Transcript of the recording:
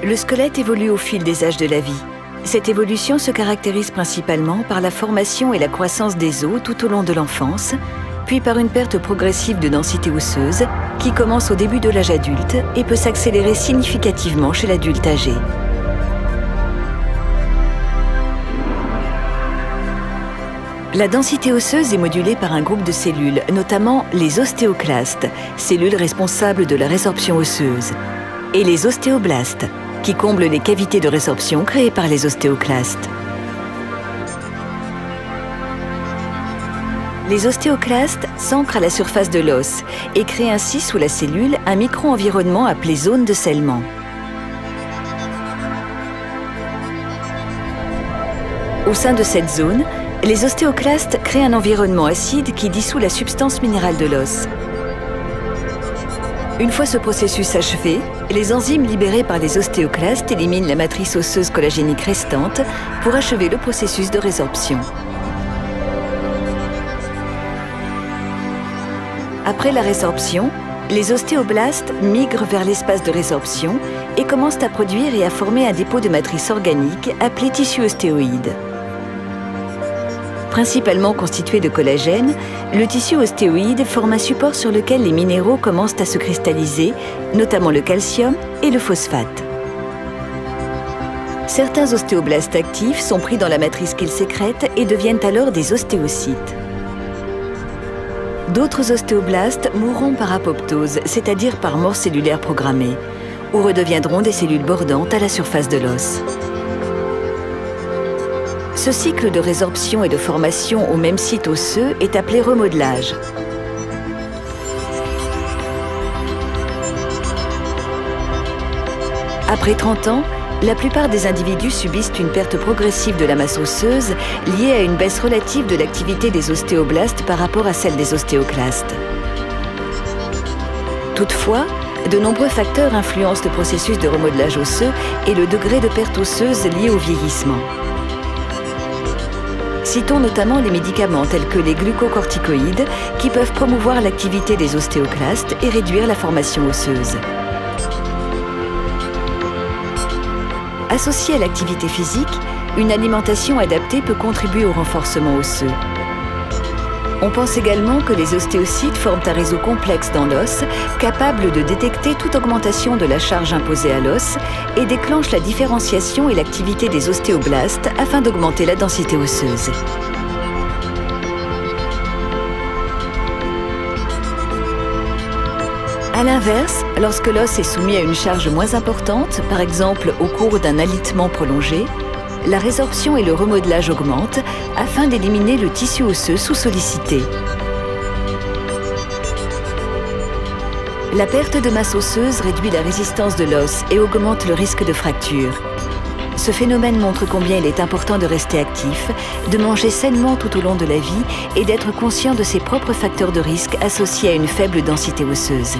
Le squelette évolue au fil des âges de la vie. Cette évolution se caractérise principalement par la formation et la croissance des os tout au long de l'enfance, puis par une perte progressive de densité osseuse qui commence au début de l'âge adulte et peut s'accélérer significativement chez l'adulte âgé. La densité osseuse est modulée par un groupe de cellules, notamment les ostéoclastes, cellules responsables de la résorption osseuse, et les ostéoblastes, qui comblent les cavités de résorption créées par les ostéoclastes. Les ostéoclastes s'ancrent à la surface de l'os et créent ainsi sous la cellule un micro-environnement appelé zone de scellement. Au sein de cette zone, les ostéoclastes créent un environnement acide qui dissout la substance minérale de l'os. Une fois ce processus achevé, les enzymes libérées par les ostéoclastes éliminent la matrice osseuse collagénique restante pour achever le processus de résorption. Après la résorption, les ostéoblastes migrent vers l'espace de résorption et commencent à produire et à former un dépôt de matrice organique appelé tissu ostéoïde. Principalement constitué de collagène, le tissu ostéoïde forme un support sur lequel les minéraux commencent à se cristalliser, notamment le calcium et le phosphate. Certains ostéoblastes actifs sont pris dans la matrice qu'ils sécrètent et deviennent alors des ostéocytes. D'autres ostéoblastes mourront par apoptose, c'est-à-dire par mort cellulaire programmée, ou redeviendront des cellules bordantes à la surface de l'os. Ce cycle de résorption et de formation au même site osseux est appelé remodelage. Après 30 ans, la plupart des individus subissent une perte progressive de la masse osseuse liée à une baisse relative de l'activité des ostéoblastes par rapport à celle des ostéoclastes. Toutefois, de nombreux facteurs influencent le processus de remodelage osseux et le degré de perte osseuse lié au vieillissement. Citons notamment les médicaments tels que les glucocorticoïdes qui peuvent promouvoir l'activité des ostéoclastes et réduire la formation osseuse. Associée à l'activité physique, une alimentation adaptée peut contribuer au renforcement osseux. On pense également que les ostéocytes forment un réseau complexe dans l'os, capable de détecter toute augmentation de la charge imposée à l'os et déclenche la différenciation et l'activité des ostéoblastes afin d'augmenter la densité osseuse. A l'inverse, lorsque l'os est soumis à une charge moins importante, par exemple au cours d'un alitement prolongé, la résorption et le remodelage augmentent afin d'éliminer le tissu osseux sous-sollicité. La perte de masse osseuse réduit la résistance de l'os et augmente le risque de fracture. Ce phénomène montre combien il est important de rester actif, de manger sainement tout au long de la vie et d'être conscient de ses propres facteurs de risque associés à une faible densité osseuse.